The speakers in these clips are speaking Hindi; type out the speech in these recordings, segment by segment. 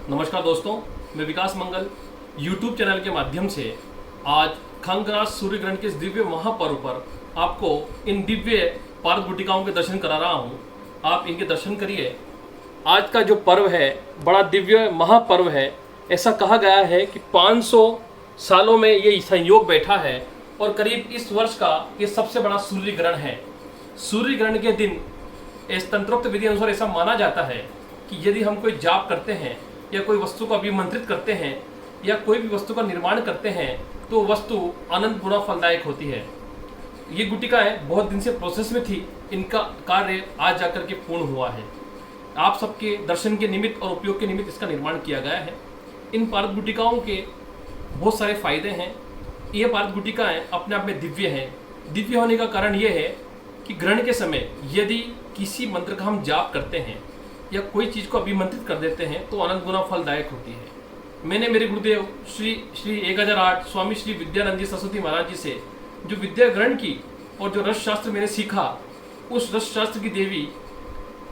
नमस्कार दोस्तों, मैं विकास मंगल YouTube चैनल के माध्यम से आज खंगराज सूर्य ग्रहण के इस दिव्य महापर्व पर आपको इन दिव्य पारद गुटिकाओं के दर्शन करा रहा हूँ। आप इनके दर्शन करिए। आज का जो पर्व है बड़ा दिव्य महापर्व है। ऐसा कहा गया है कि 500 सालों में ये संयोग बैठा है और करीब इस वर्ष का ये सबसे बड़ा सूर्य ग्रहण है। सूर्य ग्रहण के दिन इस तंत्रोक्त विधि अनुसार ऐसा माना जाता है कि यदि हम कोई जाप करते हैं या कोई वस्तु को अभिमंत्रित करते हैं या कोई भी वस्तु का निर्माण करते हैं तो वस्तु अनंत गुना फलदायक होती है। ये गुटिकाएं बहुत दिन से प्रोसेस में थी, इनका कार्य आज जाकर के पूर्ण हुआ है। आप सबके दर्शन के निमित्त और उपयोग के निमित्त इसका निर्माण किया गया है। इन पारद गुटिकाओं के बहुत सारे फायदे हैं। ये पारद गुटिकाएं अपने आप में दिव्य हैं। दिव्य होने का कारण ये है कि ग्रहण के समय यदि किसी मंत्र का हम जाप करते हैं या कोई चीज़ को अभिमंत्रित कर देते हैं तो अनंत गुना फलदायक होती है। मैंने मेरे गुरुदेव श्री 1008 स्वामी श्री विद्यानंद जी सरस्वती महाराज जी से जो विद्या ग्रहण की और जो रस शास्त्र मैंने सीखा, उस रस शास्त्र की देवी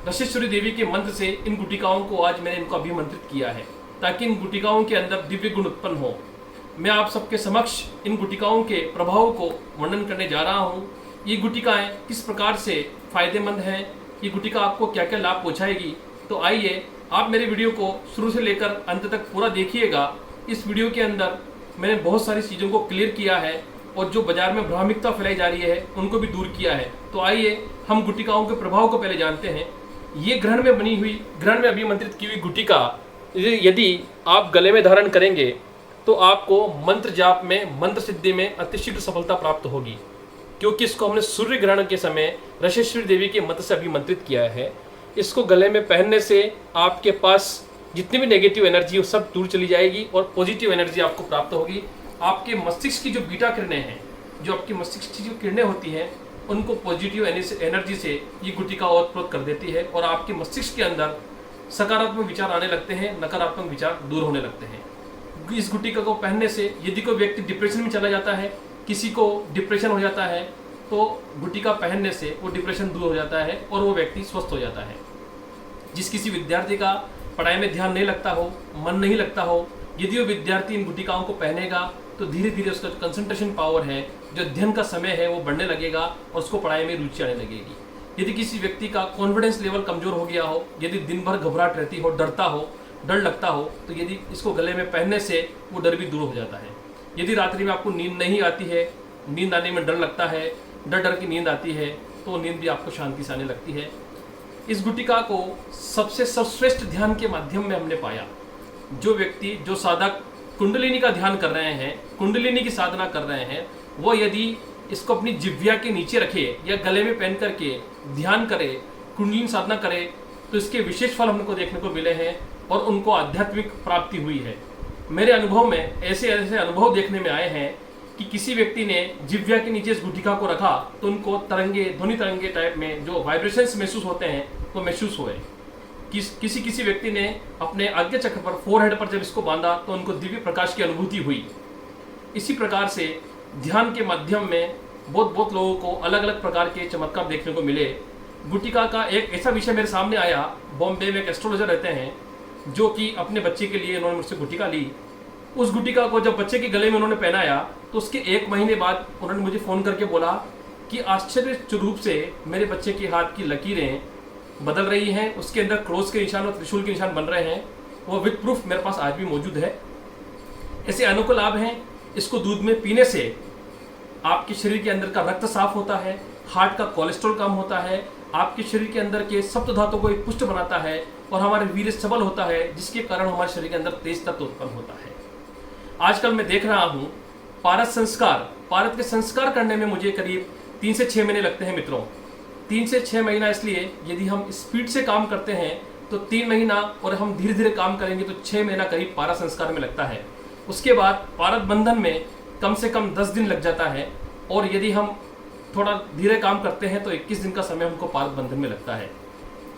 रसेश्वरी देवी के मंत्र से इन गुटिकाओं को आज मैंने इनको अभिमंत्रित किया है ताकि इन गुटिकाओं के अंदर दिव्य गुण उत्पन्न हो। मैं आप सबके समक्ष इन गुटिकाओं के प्रभाव को वर्णन करने जा रहा हूँ। ये गुटिकाएं किस प्रकार से फायदेमंद हैं, ये गुटिका आपको क्या क्या लाभ पहुँचाएगी। तो आइए आप मेरे वीडियो को शुरू से लेकर अंत तक पूरा देखिएगा। इस वीडियो के अंदर मैंने बहुत सारी चीज़ों को क्लियर किया है और जो बाजार में भ्रामिकता फैलाई जा रही है उनको भी दूर किया है। तो आइए हम गुटिकाओं के प्रभाव को पहले जानते हैं। ये ग्रहण में बनी हुई, ग्रहण में अभिमंत्रित की हुई गुटिका यदि आप गले में धारण करेंगे तो आपको मंत्र जाप में, मंत्र सिद्धि में अतिशीघ्र सफलता प्राप्त होगी, क्योंकि इसको हमने सूर्य ग्रहण के समय रसेश्वरी देवी के मंत्र से अभिमंत्रित किया है। इसको गले में पहनने से आपके पास जितनी भी नेगेटिव एनर्जी है सब दूर चली जाएगी और पॉजिटिव एनर्जी आपको प्राप्त होगी। आपके मस्तिष्क की जो बीटा किरणें हैं, जो आपकी मस्तिष्क की जो किरणें होती हैं, उनको पॉजिटिव एनर्जी से ये गुटिका ओतप्रोत कर देती है और आपके मस्तिष्क के अंदर सकारात्मक विचार आने लगते हैं, नकारात्मक विचार दूर होने लगते हैं। इस गुटिका को पहनने से यदि कोई व्यक्ति डिप्रेशन में चला जाता है, किसी को डिप्रेशन हो जाता है, तो गुटिका पहनने से वो डिप्रेशन दूर हो जाता है और वो व्यक्ति स्वस्थ हो जाता है। जिस किसी विद्यार्थी का पढ़ाई में ध्यान नहीं लगता हो, मन नहीं लगता हो, यदि वो विद्यार्थी इन गुटिकाओं को पहनेगा तो धीरे धीरे उसका जो कंसंट्रेशन पावर है, जो अध्ययन का समय है, वो बढ़ने लगेगा और उसको पढ़ाई में रुचि आने लगेगी। यदि किसी व्यक्ति का कॉन्फिडेंस लेवल कमजोर हो गया हो, यदि दिन भर घबराहट रहती हो, डरता हो, डर लगता हो, तो यदि इसको गले में पहनने से वो डर भी दूर हो जाता है। यदि रात्रि में आपको नींद नहीं आती है, नींद आने में डर लगता है, डर की नींद आती है, तो नींद भी आपको शांति से आने लगती है। इस गुटिका को सबसे सर्वश्रेष्ठ ध्यान के माध्यम में हमने पाया। जो व्यक्ति, जो साधक कुंडलिनी का ध्यान कर रहे हैं, कुंडलिनी की साधना कर रहे हैं, वो यदि इसको अपनी जिह्वा के नीचे रखे या गले में पहन करके ध्यान करे, कुंडलिनी साधना करे, तो इसके विशेष फल हमको देखने को मिले हैं और उनको आध्यात्मिक प्राप्ति हुई है। मेरे अनुभव में ऐसे अनुभव देखने में आए हैं कि किसी व्यक्ति ने जिह्वा के नीचे इस गुटिका को रखा तो उनको तरंगे, ध्वनि तरंगे टाइप में जो वाइब्रेशंस महसूस होते हैं वो महसूस हुए। किसी व्यक्ति ने अपने आज्ञा चक्र पर, फोरहेड पर जब इसको बांधा तो उनको दिव्य प्रकाश की अनुभूति हुई। इसी प्रकार से ध्यान के माध्यम में बहुत लोगों को अलग अलग प्रकार के चमत्कार देखने को मिले। गुटिका का एक ऐसा विषय मेरे सामने आया, बॉम्बे में एक एस्ट्रोलॉजर रहते हैं जो कि अपने बच्चे के लिए उन्होंने मुझसे गुटिका ली। उस गुटिका को जब बच्चे के गले में उन्होंने पहनाया तो उसके 1 महीने बाद उन्होंने मुझे फ़ोन करके बोला कि आश्चर्य रूप से मेरे बच्चे के हाथ की लकीरें बदल रही हैं, उसके अंदर क्रोस के निशान और त्रिशूल के निशान बन रहे हैं। वो विद प्रूफ मेरे पास आज भी मौजूद है। ऐसे अनोखे लाभ हैं। इसको दूध में पीने से आपके शरीर के अंदर का रक्त साफ होता है, हार्ट का कोलेस्ट्रॉल कम होता है, आपके शरीर के अंदर के सप्त धातु को पुष्ट बनाता है और हमारे वीर्य सबल होता है, जिसके कारण हमारे शरीर के अंदर तेज तत्व उत्पन्न होता है। आजकल मैं देख रहा हूँ पारद के संस्कार करने में मुझे करीब 3 से 6 महीने लगते हैं मित्रों। 3 से 6 महीना इसलिए, यदि हम स्पीड से काम करते हैं तो 3 महीना और हम धीरे धीरे काम करेंगे तो 6 महीना करीब पारद संस्कार में लगता है। उसके बाद पारद बंधन में कम से कम 10 दिन लग जाता है और यदि हम थोड़ा धीरे काम करते हैं तो 21 दिन का समय हमको पारद बंधन में लगता है।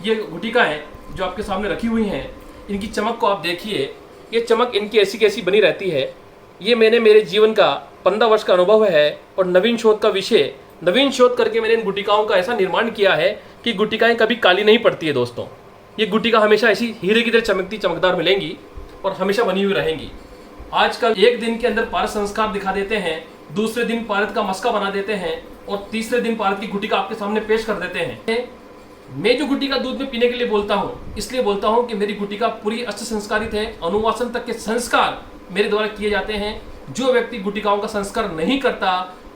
ये गुटिकाएं जो आपके सामने रखी हुई हैं, इनकी चमक को आप देखिए। ये चमक इनकी ऐसी कैसी बनी रहती है। ये मैंने मेरे जीवन का 15 वर्ष का अनुभव है और नवीन शोध करके मैंने इन गुटिकाओं का ऐसा निर्माण किया है कि गुटिकाएं कभी काली नहीं पड़ती है दोस्तों। ये गुटिका हमेशा ऐसी हीरे की तरह चमकती चमकदार मिलेंगी। और हमेशा बनी हुई रहेंगी। आजकल एक दिन के अंदर पारद संस्कार दिखा देते हैं, दूसरे दिन पारद का मस्का बना देते हैं और तीसरे दिन पारद की गुटिका आपके सामने पेश कर देते हैं। मैं जो गुटिका दूध में पीने के लिए बोलता हूँ, इसलिए बोलता हूँ कि मेरी गुटिका पूरी अष्ट संस्कारित है। अनुवासन तक के संस्कार मेरे द्वारा किए जाते हैं। जो व्यक्ति गुटिकाओं का संस्कार नहीं करता,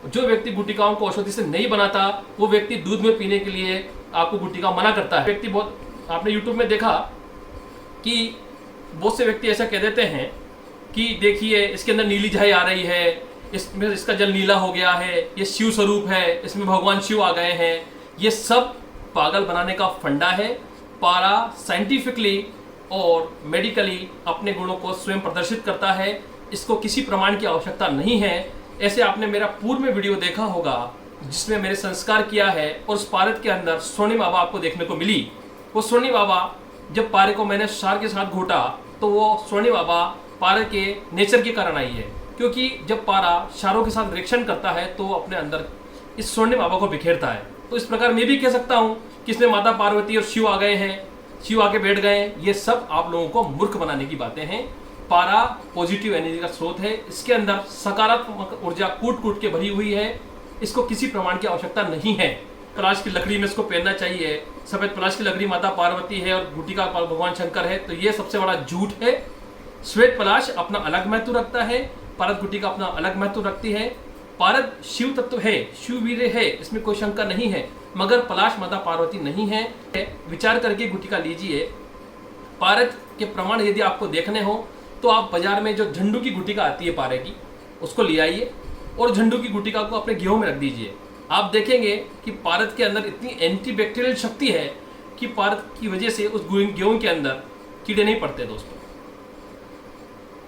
जो व्यक्ति गुटिकाओं को औषधि से नहीं बनाता, वो व्यक्ति दूध में पीने के लिए आपको गुटिका मना करता है। व्यक्ति बहुत, आपने यूट्यूब में देखा कि बहुत से व्यक्ति ऐसा कह देते हैं कि देखिए इसके अंदर नीली झाई आ रही है, इसमें इसका जल नीला हो गया है, ये शिव स्वरूप है, इसमें भगवान शिव आ गए हैं। ये सब पागल बनाने का फंडा है। पारा साइंटिफिकली और मेडिकली अपने गुणों को स्वयं प्रदर्शित करता है। इसको किसी प्रमाण की आवश्यकता नहीं है। ऐसे आपने मेरा पूर्व में वीडियो देखा होगा जिसमें मैंने संस्कार किया है और उस पारद के अंदर स्वर्णी बाबा आपको देखने को मिली। वो स्वर्णी बाबा जब पारे को मैंने सार के साथ घोटा तो वो स्वर्णी बाबा पारे के नेचर के कारण आई है, क्योंकि जब पारा सारों के साथ रिएक्शन करता है तो वो अपने अंदर इस स्वर्णी बाबा को बिखेरता है। तो इस प्रकार मैं भी कह सकता हूँ कि इसमें माता पार्वती और शिव आ गए हैं, शिव आके बैठ गए। ये सब आप लोगों को मूर्ख बनाने की बातें हैं। पारा पॉजिटिव एनर्जी का स्रोत है, इसके अंदर सकारात्मक ऊर्जा कूट कूट के भरी हुई है। इसको किसी प्रमाण की आवश्यकता नहीं है। पलाश की लकड़ी में इसको पहनना चाहिए। सफेद पलाश की लकड़ी माता पार्वती है और गुटिका भगवान शंकर है, तो ये सबसे बड़ा झूठ है। श्वेत पलाश अपना अलग महत्व रखता है, पारद गुटिका अपना अलग महत्व रखती है। पारद शिव तत्व है, शिव वीर्य है, इसमें कोई शंका नहीं है, मगर पलाश माता पार्वती नहीं है। विचार करके गुटिका लीजिए। पारद के प्रमाण यदि आपको देखने हो तो आप बाजार में जो झंडू की गुटिका आती है पारे की, उसको ले आइए और झंडू की गुटिका को अपने गेहूं में रख दीजिए। आप देखेंगे कि पारद के अंदर इतनी एंटीबैक्टीरियल शक्ति है कि पारद की वजह से उस गेहूं के अंदर कीड़े नहीं पड़ते। दोस्तों,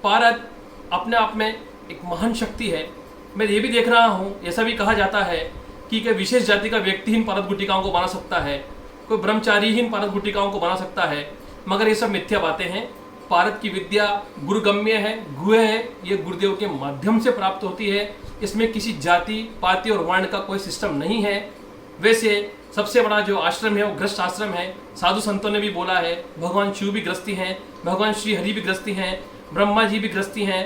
पारद अपने आप में एक महान शक्ति है। मैं ये भी देख रहा हूँ, ऐसा भी कहा जाता है कि विशेष जाति का व्यक्तिहीन पारद गुटिकाओं को बना सकता है, कोई ब्रह्मचारीहीन पारद गुटिकाओं को बना सकता है, मगर ये सब मिथ्या बातें हैं। पारद की विद्या गुरुगम्य है, गुह है, ये गुरुदेव के माध्यम से प्राप्त होती है। इसमें किसी जाति पाति और वर्ण का कोई सिस्टम नहीं है। वैसे सबसे बड़ा जो आश्रम है वो ग्रस्त आश्रम है। साधु संतों ने भी बोला है, भगवान शिव भी ग्रस्ती हैं, भगवान श्री हरि भी ग्रस्ती हैं, ब्रह्मा जी भी ग्रस्ती हैं।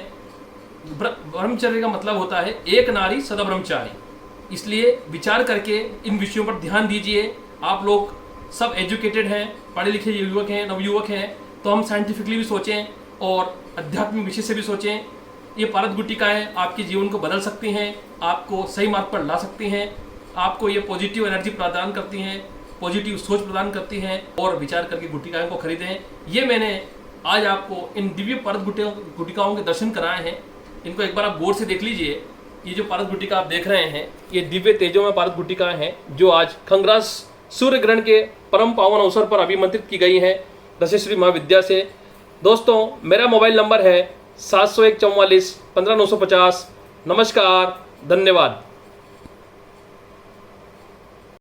ब्रह्मचर्य का मतलब होता है एक नारी सदा ब्रह्मचारी। इसलिए विचार करके इन विषयों पर ध्यान दीजिए। आप लोग सब एजुकेटेड हैं, पढ़े लिखे युवक हैं, नवयुवक हैं, तो हम साइंटिफिकली भी सोचें और आध्यात्मिक विषय से भी सोचें। ये पारद गुटिकाएं आपके जीवन को बदल सकती हैं, आपको सही मार्ग पर ला सकती हैं, आपको ये पॉजिटिव एनर्जी प्रदान करती हैं, पॉजिटिव सोच प्रदान करती हैं। और विचार करके गुटिकाओं को खरीदें। ये मैंने आज आपको इन दिव्य पारद गुटिकाओं के दर्शन कराए हैं। इनको एक बार आप गौर से देख लीजिए। ये जो पारद गुटिका आप देख रहे हैं, ये दिव्य तेजों में पारद गुटिकाएं हैं जो आज खंग्रास सूर्य ग्रहण के परम पावन अवसर पर अभिमंत्रित की गई हैं दशश्री महाविद्या से। दोस्तों, मेरा मोबाइल नंबर है 701 44 15 950। नमस्कार, धन्यवाद।